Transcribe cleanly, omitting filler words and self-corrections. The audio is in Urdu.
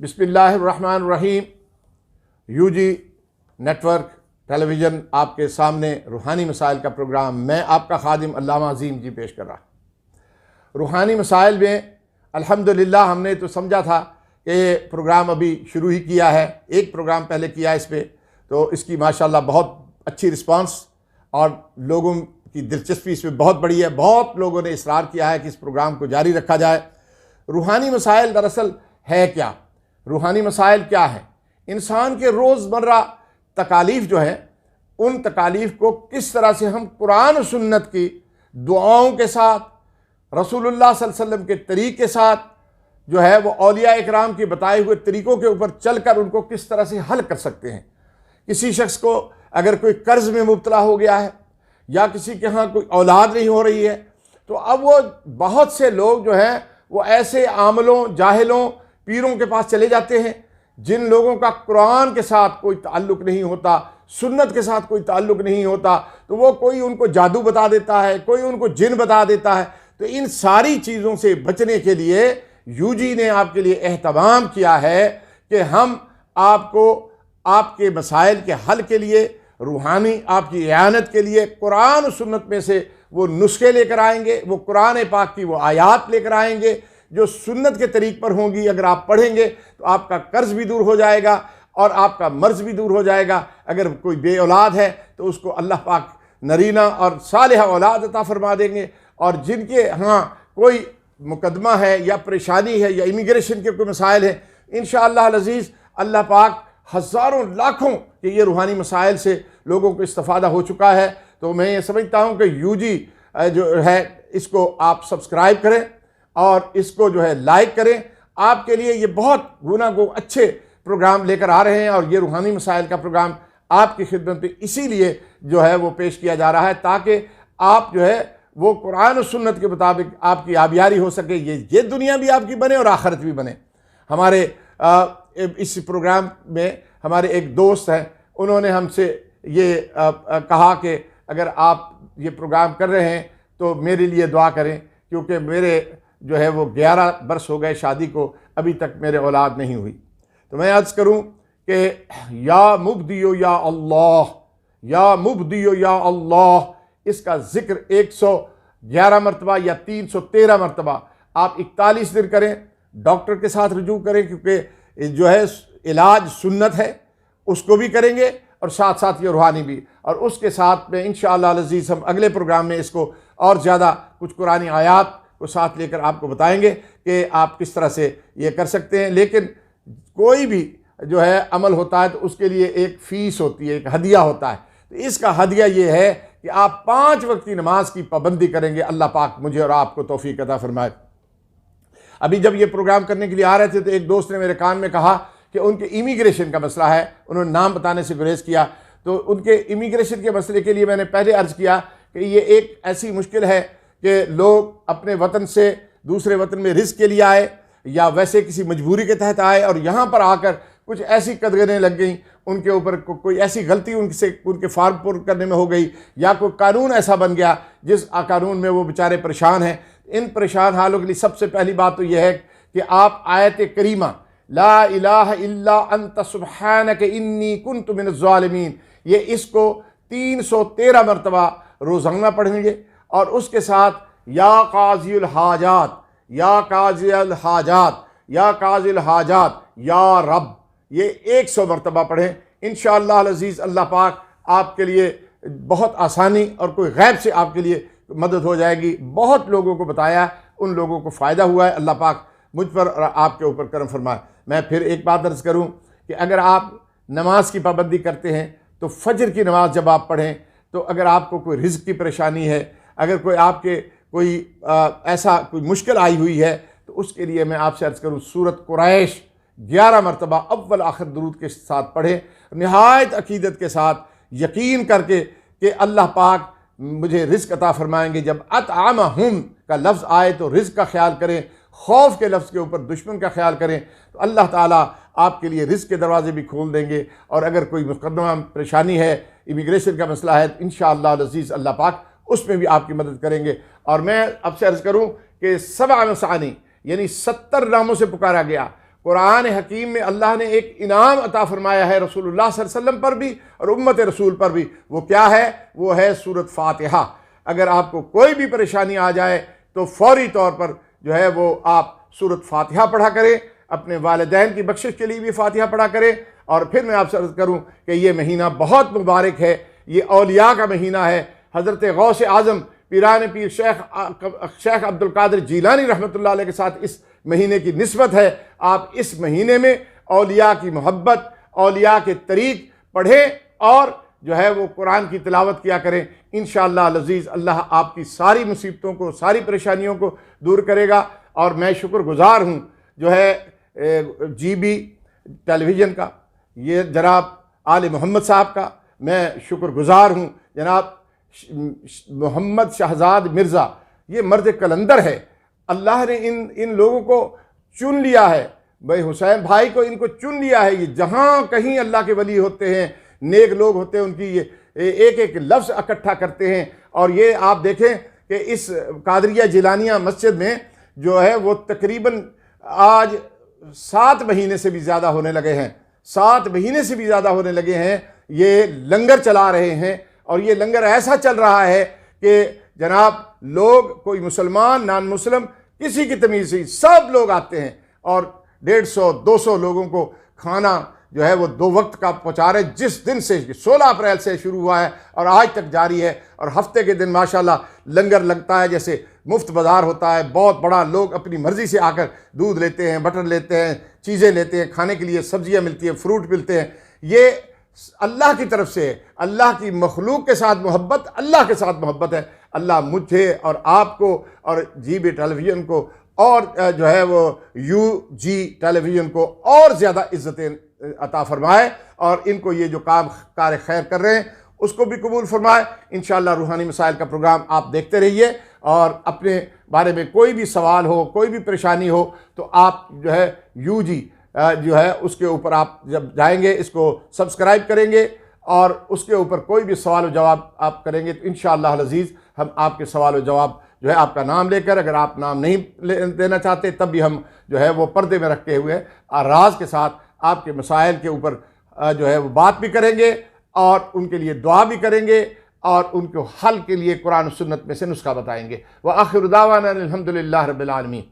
بسم اللہ الرحمن الرحیم۔ U G network television آپ کے سامنے روحانی مسائل کا پروگرام میں آپ کا خادم علامہ عظیم جی پیش کر رہا۔ روحانی مسائل میں الحمدللہ ہم نے تو سمجھا تھا کہ یہ پروگرام ابھی شروع ہی کیا ہے، ایک پروگرام پہلے کیا اس پہ، تو اس کی ماشاءاللہ بہت اچھی رسپانس اور لوگوں کی دلچسپی اس میں بہت بڑی ہے۔ بہت لوگوں نے اصرار کیا ہے کہ اس پروگرام کو جاری رکھا جائے۔ روحانی مسائل دراصل ہے کیا؟ روحانی مسائل کیا ہے؟ انسان کے روزمرہ تکالیف جو ہیں، ان تکالیف کو کس طرح سے ہم قرآن و سنت کی دعاؤں کے ساتھ، رسول اللہ صلی اللہ علیہ وسلم کے طریق کے ساتھ جو ہے وہ اولیاء اکرام کی بتائے ہوئے طریقوں کے اوپر چل کر ان کو کس طرح سے حل کر سکتے ہیں۔ کسی شخص کو اگر کوئی قرض میں مبتلا ہو گیا ہے یا کسی کے ہاں کوئی اولاد نہیں ہو رہی ہے، تو اب وہ بہت سے لوگ جو ہیں وہ ایسے عاملوں، جاہلوں، پیروں کے پاس چلے جاتے ہیں جن لوگوں کا قرآن کے ساتھ کوئی تعلق نہیں ہوتا، سنت کے ساتھ کوئی تعلق نہیں ہوتا، تو وہ کوئی ان کو جادو بتا دیتا ہے، کوئی ان کو جن بتا دیتا ہے۔ تو ان ساری چیزوں سے بچنے کے لیے یو جی نے آپ کے لیے اہتمام کیا ہے کہ ہم آپ کو آپ کے مسائل کے حل کے لیے، روحانی آپ کی اعانت کے لیے قرآن و سنت میں سے وہ نسخے لے کر آئیں گے، وہ قرآن پاک کی وہ آیات لے کر آئیں گے جو سنت کے طریق پر ہوں گی۔ اگر آپ پڑھیں گے تو آپ کا قرض بھی دور ہو جائے گا اور آپ کا مرض بھی دور ہو جائے گا۔ اگر کوئی بے اولاد ہے تو اس کو اللہ پاک نرینہ اور صالحہ اولاد عطا فرما دیں گے، اور جن کے ہاں کوئی مقدمہ ہے یا پریشانی ہے یا امیگریشن کے کوئی مسائل ہیں، انشاءاللہ العزیز اللہ پاک ہزاروں لاکھوں کہ یہ روحانی مسائل سے لوگوں کو استفادہ ہو چکا ہے۔ تو میں یہ سمجھتا ہوں کہ یو جی جو ہے اس کو آپ سبسکرائب کریں اور اس کو جو ہے لائک کریں۔ آپ کے لیے یہ بہت گوناگوں اچھے پروگرام لے کر آ رہے ہیں، اور یہ روحانی مسائل کا پروگرام آپ کی خدمت میں اسی لیے جو ہے وہ پیش کیا جا رہا ہے تاکہ آپ جو ہے وہ قرآن و سنت کے مطابق آپ کی آبیاری ہو سکے، یہ دنیا بھی آپ کی بنے اور آخرت بھی بنے۔ ہمارے اس پروگرام میں ہمارے ایک دوست ہیں، انہوں نے ہم سے یہ کہا کہ اگر آپ یہ پروگرام کر رہے ہیں تو میرے لیے دعا کریں، کیونکہ میرے جو ہے وہ 11 برس ہو گئے شادی کو، ابھی تک میرے اولاد نہیں ہوئی۔ تو میں عرض کروں کہ یا مبدیو یا اللہ، یا مبدیو یا اللہ، اس کا ذکر 111 مرتبہ یا 313 مرتبہ آپ 41 دن کریں، ڈاکٹر کے ساتھ رجوع کریں، کیونکہ جو ہے علاج سنت ہے، اس کو بھی کریں گے اور ساتھ ساتھ یہ روحانی بھی، اور اس کے ساتھ میں انشاءاللہ العزیز ہم اگلے پروگرام میں اس کو اور زیادہ کچھ قرآنی آیات کو ساتھ لے کر آپ کو بتائیں گے کہ آپ کس طرح سے یہ کر سکتے ہیں۔ لیکن کوئی بھی جو ہے عمل ہوتا ہے تو اس کے لیے ایک فیس ہوتی ہے، ایک ہدیہ ہوتا ہے۔ تو اس کا ہدیہ یہ ہے کہ آپ 5 وقت کی نماز کی پابندی کریں گے۔ اللہ پاک مجھے اور آپ کو توفیق عطا فرمائے۔ ابھی جب یہ پروگرام کرنے کے لیے آ رہے تھے تو ایک دوست نے میرے کان میں کہا کہ ان کے امیگریشن کا مسئلہ ہے، انہوں نے نام بتانے سے گریز کیا۔ تو ان کے امیگریشن کے مسئلے کے لیے میں نے پہلے عرض کیا کہ یہ ایک ایسی مشکل ہے کہ لوگ اپنے وطن سے دوسرے وطن میں رزق کے لیے آئے یا ویسے کسی مجبوری کے تحت آئے، اور یہاں پر آ کر کچھ ایسی قدغنیں لگ گئیں، ان کے اوپر کوئی ایسی غلطی ان کے فارم پر کرنے میں ہو گئی، یا کوئی قانون ایسا بن گیا جس قانون میں وہ بیچارے پریشان ہیں۔ ان پریشان حالوں کے لیے سب سے پہلی بات تو یہ ہے کہ آپ آیت کریمہ لا الہ الا انت سبحانک انی کنت من الظالمین، یہ اس کو 313 مرتبہ روزانہ پڑھیں گے، اور اس کے ساتھ یا قاضی الحاجات، یا قاضی الحاجات، یا قاضی الحاجات یا رب، یہ 100 مرتبہ پڑھیں۔ انشاءاللہ العزیز اللہ پاک آپ کے لیے بہت آسانی اور کوئی غیب سے آپ کے لیے مدد ہو جائے گی۔ بہت لوگوں کو بتایا، ان لوگوں کو فائدہ ہوا ہے۔ اللہ پاک مجھ پر اور آپ کے اوپر کرم فرمائے۔ میں پھر ایک بات عرض کروں کہ اگر آپ نماز کی پابندی کرتے ہیں تو فجر کی نماز جب آپ پڑھیں تو اگر آپ کو کوئی رزق کی پریشانی ہے، اگر کوئی آپ کے کوئی ایسا کوئی مشکل آئی ہوئی ہے، تو اس کے لیے میں آپ سے عرض کروں سورۃ قریش 11 مرتبہ اول آخر درود کے ساتھ پڑھیں، نہایت عقیدت کے ساتھ، یقین کر کے کہ اللہ پاک مجھے رزق عطا فرمائیں گے۔ جب اطعمہم کا لفظ آئے تو رزق کا خیال کریں، خوف کے لفظ کے اوپر دشمن کا خیال کریں، تو اللہ تعالیٰ آپ کے لیے رزق کے دروازے بھی کھول دیں گے۔ اور اگر کوئی مقدمہ پریشانی ہے، امیگریشن کا مسئلہ ہے، تو انشاءاللہ العزیز اللہ پاک اس میں بھی آپ کی مدد کریں گے۔ اور میں اب سے عرض کروں کہ 7 مسانی یعنی 70 ناموں سے پکارا گیا، قرآن حکیم میں اللہ نے ایک انعام عطا فرمایا ہے رسول اللہ صلی اللہ علیہ وسلم پر بھی اور امت رسول پر بھی، وہ کیا ہے؟ وہ ہے سورۃ فاتحہ۔ اگر آپ کو کوئی بھی پریشانی آ جائے تو فوری طور پر جو ہے وہ آپ سورۃ فاتحہ پڑھا کریں، اپنے والدین کی بخشش کے لیے بھی فاتحہ پڑھا کریں۔ اور پھر میں آپ سے عرض کروں کہ یہ مہینہ بہت مبارک ہے، یہ اولیاء کا مہینہ ہے۔ حضرت غوث اعظم پیران پیر شیخ عبد القادر جیلانی رحمۃ اللہ علیہ کے ساتھ اس مہینے کی نسبت ہے۔ آپ اس مہینے میں اولیاء کی محبت، اولیاء کے طریق پڑھیں اور جو ہے وہ قرآن کی تلاوت کیا کریں۔ انشاءاللہ العزیز اللہ آپ کی ساری مصیبتوں کو، ساری پریشانیوں کو دور کرے گا۔ اور میں شکر گزار ہوں جو ہے جی بی ٹیلی ویژن کا، یہ جناب آل محمد صاحب کا میں شکر گزار ہوں۔ جناب محمد شہزاد مرزا یہ مرد کلندر ہے، اللہ نے ان لوگوں کو چن لیا ہے، بھائی حسین بھائی کو ان کو چن لیا ہے۔ یہ جہاں کہیں اللہ کے ولی ہوتے ہیں، نیک لوگ ہوتے ہیں، ان کی یہ ایک ایک لفظ اکٹھا کرتے ہیں۔ اور یہ آپ دیکھیں کہ اس قادریہ جیلانیہ مسجد میں جو ہے وہ تقریباً آج 7 مہینے سے بھی زیادہ ہونے لگے ہیں، 7 مہینے سے بھی زیادہ ہونے لگے ہیں یہ لنگر چلا رہے ہیں۔ اور یہ لنگر ایسا چل رہا ہے کہ جناب لوگ، کوئی مسلمان نان مسلم کسی کی تمیز نہیں، سب لوگ آتے ہیں اور 150-200 لوگوں کو کھانا جو ہے وہ 2 وقت کا پہنچا رہے، جس دن سے 16 اپریل سے شروع ہوا ہے اور آج تک جاری ہے۔ اور ہفتے کے دن ماشاءاللہ لنگر لگتا ہے، جیسے مفت بازار ہوتا ہے، بہت بڑا، لوگ اپنی مرضی سے آ کر دودھ لیتے ہیں، بٹر لیتے ہیں، چیزیں لیتے ہیں، کھانے کے لیے سبزیاں ملتی ہیں، فروٹ ملتے ہیں۔ یہ اللہ کی طرف سے ہے، اللہ کی مخلوق کے ساتھ محبت، اللہ کے ساتھ محبت ہے۔ اللہ مجھے اور آپ کو اور جی بی ٹیلی ویژن کو اور جو ہے وہ یو جی ٹیلی ویژن کو اور زیادہ عزتیں عطا فرمائے، اور ان کو یہ جو کام کار خیر کر رہے ہیں اس کو بھی قبول فرمائے۔ انشاءاللہ روحانی مسائل کا پروگرام آپ دیکھتے رہیے، اور اپنے بارے میں کوئی بھی سوال ہو، کوئی بھی پریشانی ہو تو آپ جو ہے یو جی جو ہے اس کے اوپر آپ جب جائیں گے، اس کو سبسکرائب کریں گے اور اس کے اوپر کوئی بھی سوال و جواب آپ کریں گے تو انشاءاللہ العزیز ہم آپ کے سوال و جواب جو ہے آپ کا نام لے کر، اگر آپ نام نہیں دینا چاہتے تب بھی ہم جو ہے وہ پردے میں رکھے ہوئے راز کے ساتھ آپ کے مسائل کے اوپر جو ہے وہ بات بھی کریں گے اور ان کے لیے دعا بھی کریں گے اور ان کو حل کے لیے قرآن و سنت میں سے نسخہ بتائیں گے۔ وآخر دعوانا الحمدللہ رب العالمین۔